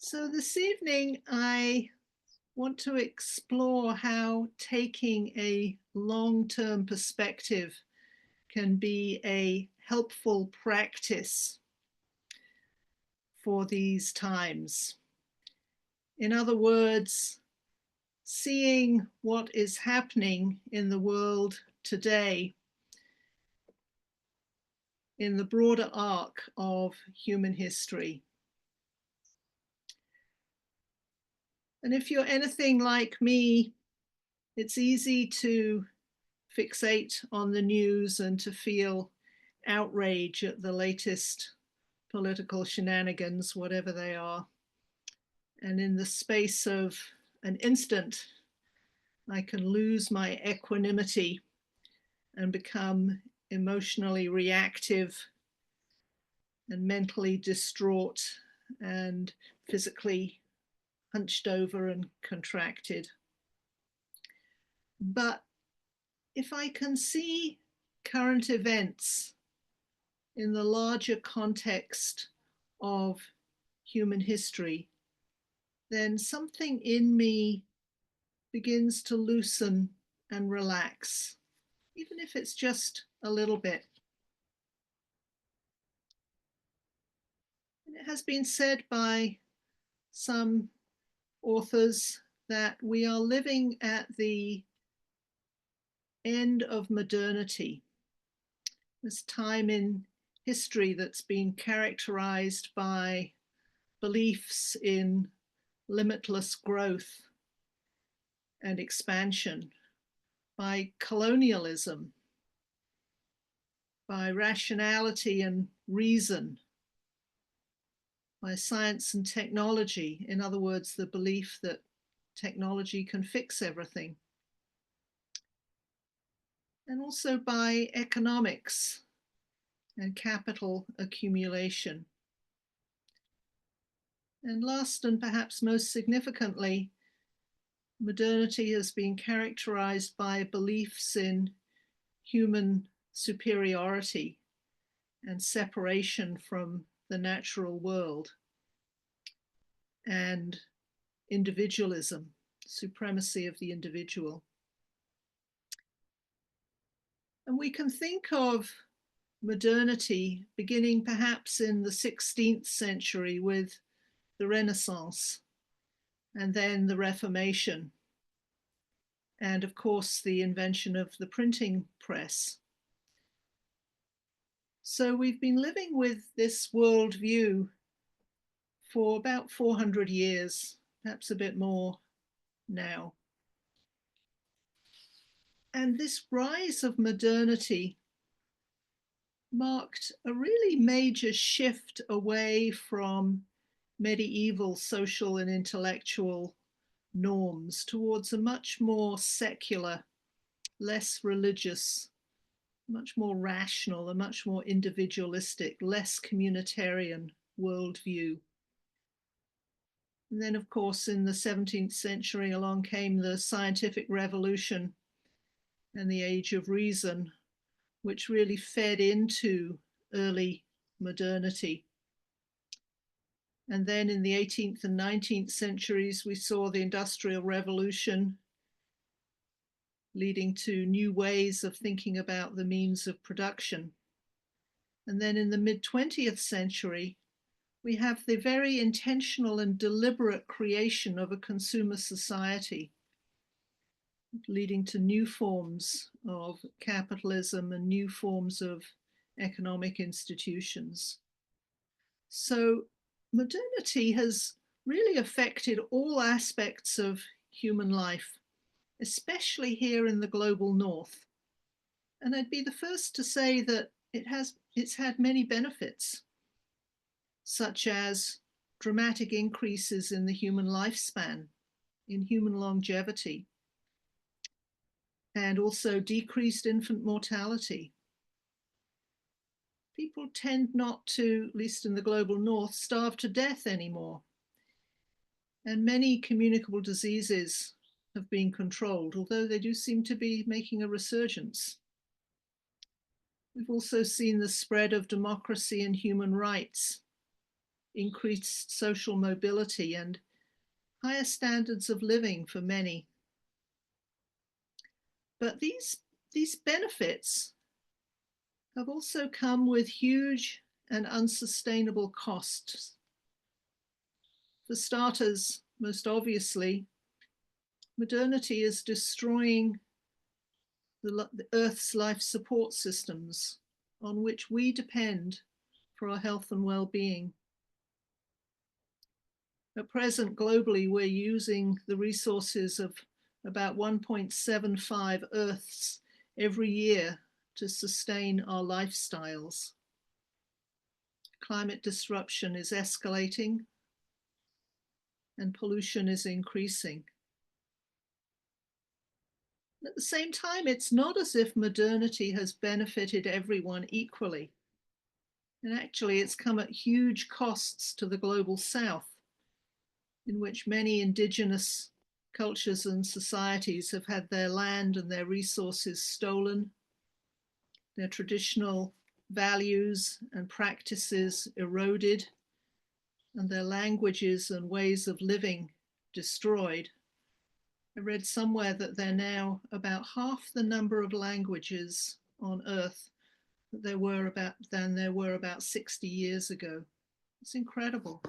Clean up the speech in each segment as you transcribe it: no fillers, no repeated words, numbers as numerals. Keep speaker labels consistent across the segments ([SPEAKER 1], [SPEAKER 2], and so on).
[SPEAKER 1] So this evening, I want to explore how taking a long-term perspective can be a helpful practice for these times. In other words, seeing what is happening in the world today in the broader arc of human history. And if you're anything like me, it's easy to fixate on the news and to feel outrage at the latest political shenanigans, whatever they are. And in the space of an instant, I can lose my equanimity and become emotionally reactive and mentally distraught and physically hunched over and contracted. But if I can see current events in the larger context of human history, then something in me begins to loosen and relax, even if it's just a little bit. And it has been said by some authors that we are living at the end of modernity, this time in history that's been characterized by beliefs in limitless growth and expansion, by colonialism, by rationality and reason, by science and technology. In other words, the belief that technology can fix everything. And also by economics and capital accumulation. And last and perhaps most significantly, modernity has been characterized by beliefs in human superiority and separation from the natural world, and individualism, supremacy of the individual. And we can think of modernity beginning perhaps in the 16th century with the Renaissance, and then the Reformation, and of course the invention of the printing press. So we've been living with this worldview for about 400 years, perhaps a bit more now. And this rise of modernity marked a really major shift away from medieval social and intellectual norms towards a much more secular, less religious, much more rational, a much more individualistic, less communitarian worldview. And then, of course, in the 17th century, along came the scientific revolution and the age of reason, which really fed into early modernity. And then in the 18th and 19th centuries, we saw the Industrial Revolution, leading to new ways of thinking about the means of production. And then in the mid-20th century, we have the very intentional and deliberate creation of a consumer society, leading to new forms of capitalism and new forms of economic institutions. So modernity has really affected all aspects of human life, especially here in the global north. And I'd be the first to say that it's had many benefits, such as dramatic increases in the human lifespan, in human longevity, and also decreased infant mortality. People tend not to, at least in the global north, starve to death anymore. And many communicable diseases have been controlled, although they do seem to be making a resurgence. We've also seen the spread of democracy and human rights increased social mobility and higher standards of living for many. But these benefits have also come with huge and unsustainable costs. For starters, most obviously, modernity is destroying the Earth's life support systems on which we depend for our health and well-being. At present, globally, we're using the resources of about 1.75 Earths every year to sustain our lifestyles. Climate disruption is escalating and pollution is increasing. At the same time, it's not as if modernity has benefited everyone equally. And actually, it's come at huge costs to the global south, in which many indigenous cultures and societies have had their land and their resources stolen, their traditional values and practices eroded, and their languages and ways of living destroyed. I read somewhere that there are now about half the number of languages on Earth than there were about 60 years ago. It's incredible.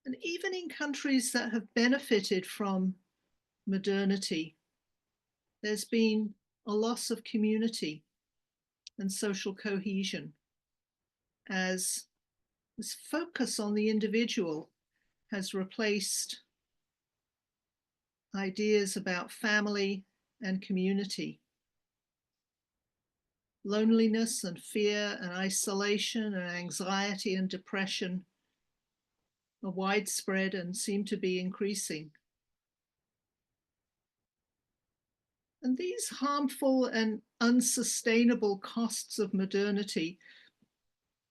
[SPEAKER 1] And even in countries that have benefited from modernity, there's been a loss of community and social cohesion as this focus on the individual has replaced ideas about family and community. Loneliness and fear and isolation and anxiety and depression are widespread and seem to be increasing. And these harmful and unsustainable costs of modernity,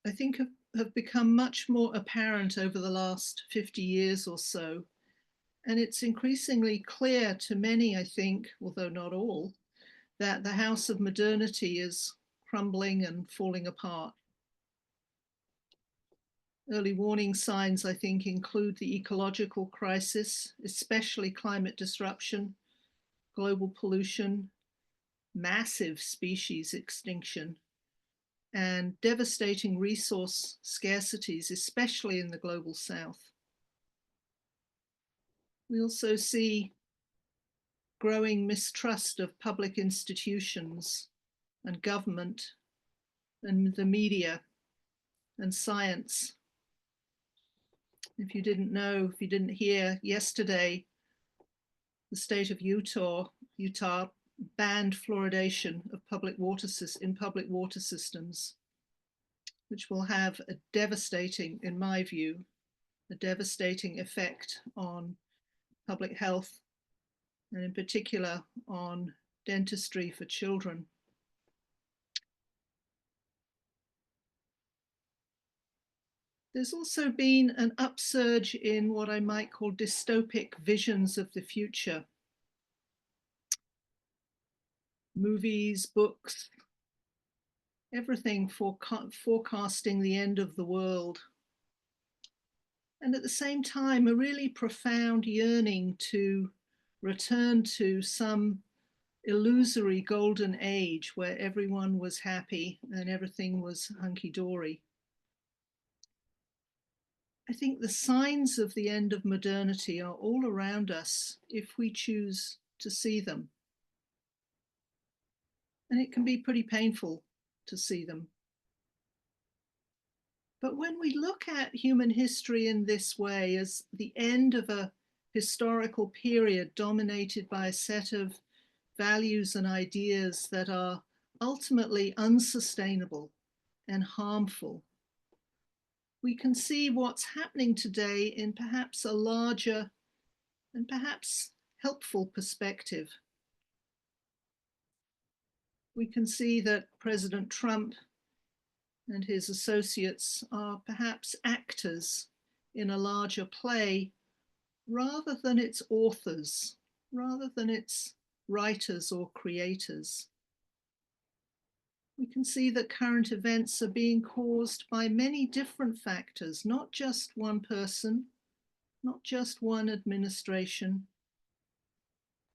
[SPEAKER 1] I think, have become much more apparent over the last 50 years or so. And it's increasingly clear to many, I think, although not all, that the house of modernity is crumbling and falling apart. Early warning signs, I think, include the ecological crisis, especially climate disruption, global pollution, massive species extinction, and devastating resource scarcities, especially in the global south. We also see growing mistrust of public institutions and government and the media and science. If you didn't hear, yesterday, the state of Utah banned fluoridation of public water systems, which will have a devastating, in my view, a devastating effect on public health, and in particular on dentistry for children. There's also been an upsurge in what I might call dystopic visions of the future. Movies, books, everything forecasting the end of the world. And at the same time, a really profound yearning to return to some illusory golden age where everyone was happy and everything was hunky-dory. I think the signs of the end of modernity are all around us if we choose to see them. And it can be pretty painful to see them. But when we look at human history in this way, as the end of a historical period dominated by a set of values and ideas that are ultimately unsustainable and harmful, we can see what's happening today in perhaps a larger and perhaps helpful perspective. We can see that President Trump and his associates are perhaps actors in a larger play rather than its authors, rather than its writers or creators. We can see that current events are being caused by many different factors, not just one person, not just one administration,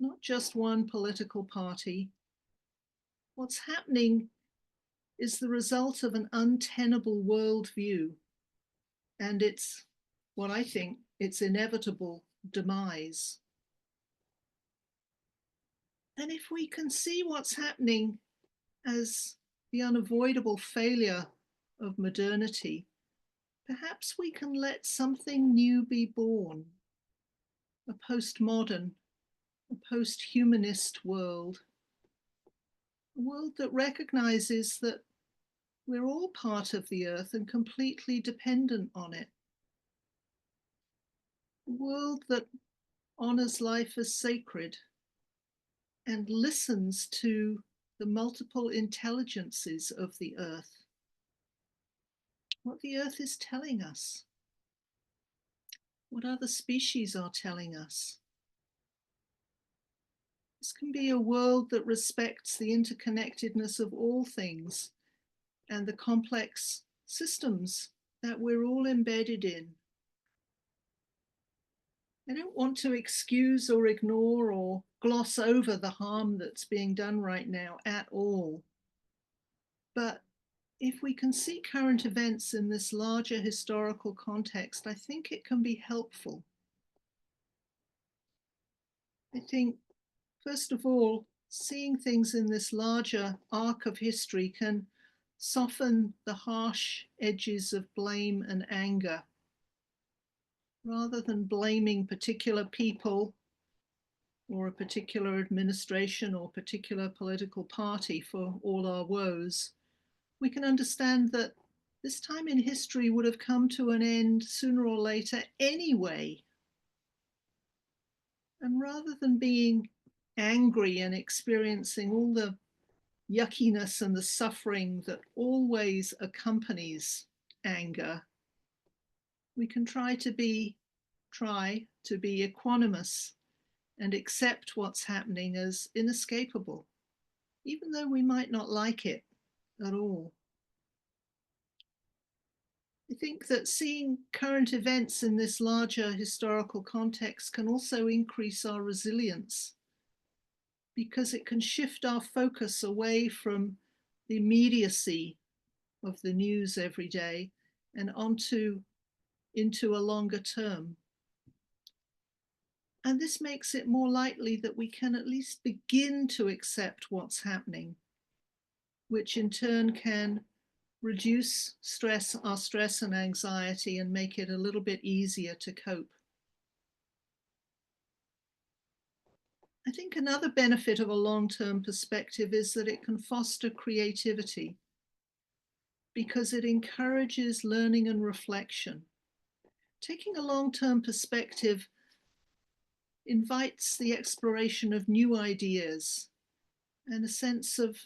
[SPEAKER 1] not just one political party. What's happening is the result of an untenable worldview and its, what I think, its inevitable demise. And if we can see what's happening as the unavoidable failure of modernity, perhaps we can let something new be born, a postmodern, a post-humanist world, a world that recognizes that we're all part of the earth and completely dependent on it, a world that honors life as sacred and listens to the multiple intelligences of the earth, what the earth is telling us, what other species are telling us. This can be a world that respects the interconnectedness of all things and the complex systems that we're all embedded in. I don't want to excuse or ignore or gloss over the harm that's being done right now at all. But if we can see current events in this larger historical context, I think it can be helpful. I think, first of all, seeing things in this larger arc of history can soften the harsh edges of blame and anger. Rather than blaming particular people or a particular administration or particular political party for all our woes, we can understand that this time in history would have come to an end sooner or later anyway. And rather than being angry and experiencing all the yuckiness and the suffering that always accompanies anger, we can try to be equanimous and accept what's happening as inescapable, even though we might not like it at all. I think that seeing current events in this larger historical context can also increase our resilience, because it can shift our focus away from the immediacy of the news every day and into a longer term. And this makes it more likely that we can at least begin to accept what's happening, which in turn can reduce our stress and anxiety and make it a little bit easier to cope. I think another benefit of a long-term perspective is that it can foster creativity because it encourages learning and reflection. Taking a long-term perspective invites the exploration of new ideas and a sense of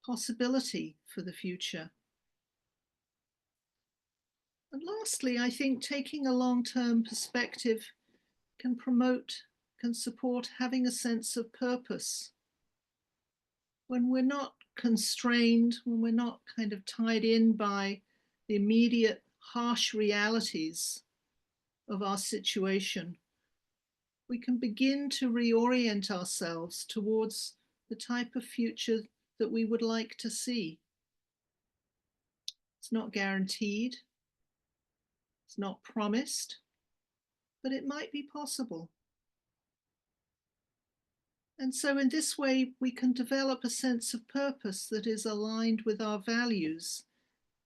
[SPEAKER 1] possibility for the future. And lastly, I think taking a long-term perspective can support having a sense of purpose. When we're not constrained, when we're not kind of tied in by the immediate harsh realities of our situation, we can begin to reorient ourselves towards the type of future that we would like to see. It's not guaranteed, it's not promised, but it might be possible. And so in this way, we can develop a sense of purpose that is aligned with our values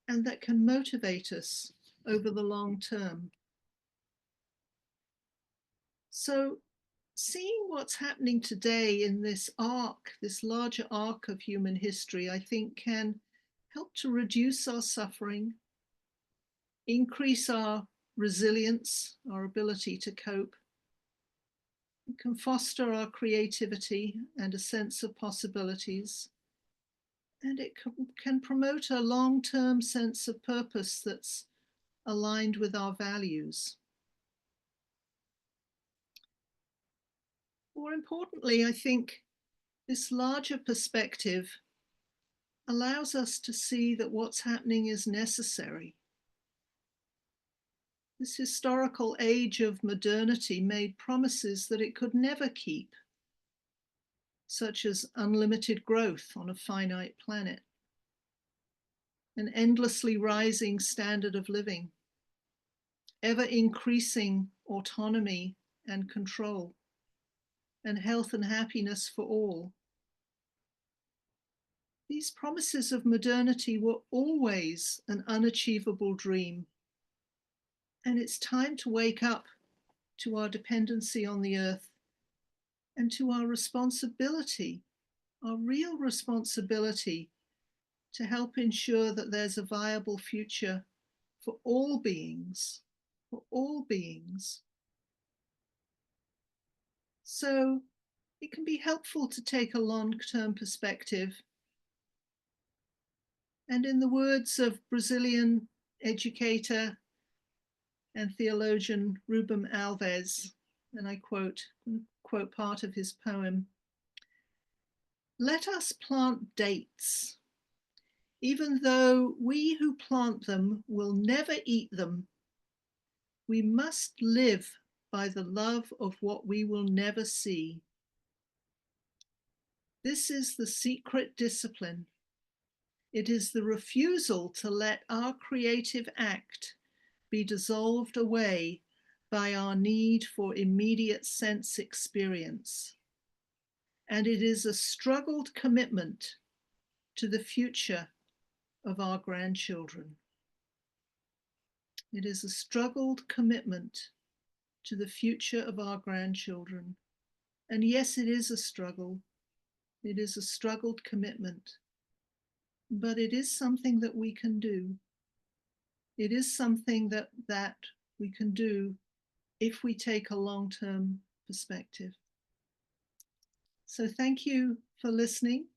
[SPEAKER 1] and that can motivate us over the long term. So seeing what's happening today in this arc, this larger arc of human history, I think can help to reduce our suffering, increase our resilience, our ability to cope. It can foster our creativity and a sense of possibilities. And it can promote a long-term sense of purpose that's aligned with our values. More importantly, I think this larger perspective allows us to see that what's happening is necessary. This historical age of modernity made promises that it could never keep, such as unlimited growth on a finite planet, an endlessly rising standard of living, ever increasing autonomy and control, and health and happiness for all. These promises of modernity were always an unachievable dream. And it's time to wake up to our dependency on the earth and to our responsibility, our real responsibility to help ensure that there's a viable future for all beings, for all beings. So it can be helpful to take a long-term perspective. And in the words of Brazilian educator and theologian Rubem Alves, and I quote part of his poem, "Let us plant dates, even though we who plant them will never eat them. We must live by the love of what we will never see. This is the secret discipline. It is the refusal to let our creative act be dissolved away by our need for immediate sense experience. And it is a struggled commitment to the future of our grandchildren. It is a struggled commitment to the future of our grandchildren. And yes, it is a struggle. It is a struggled commitment. But it is something that we can do. It is something that we can do if we take a long-term perspective. So thank you for listening.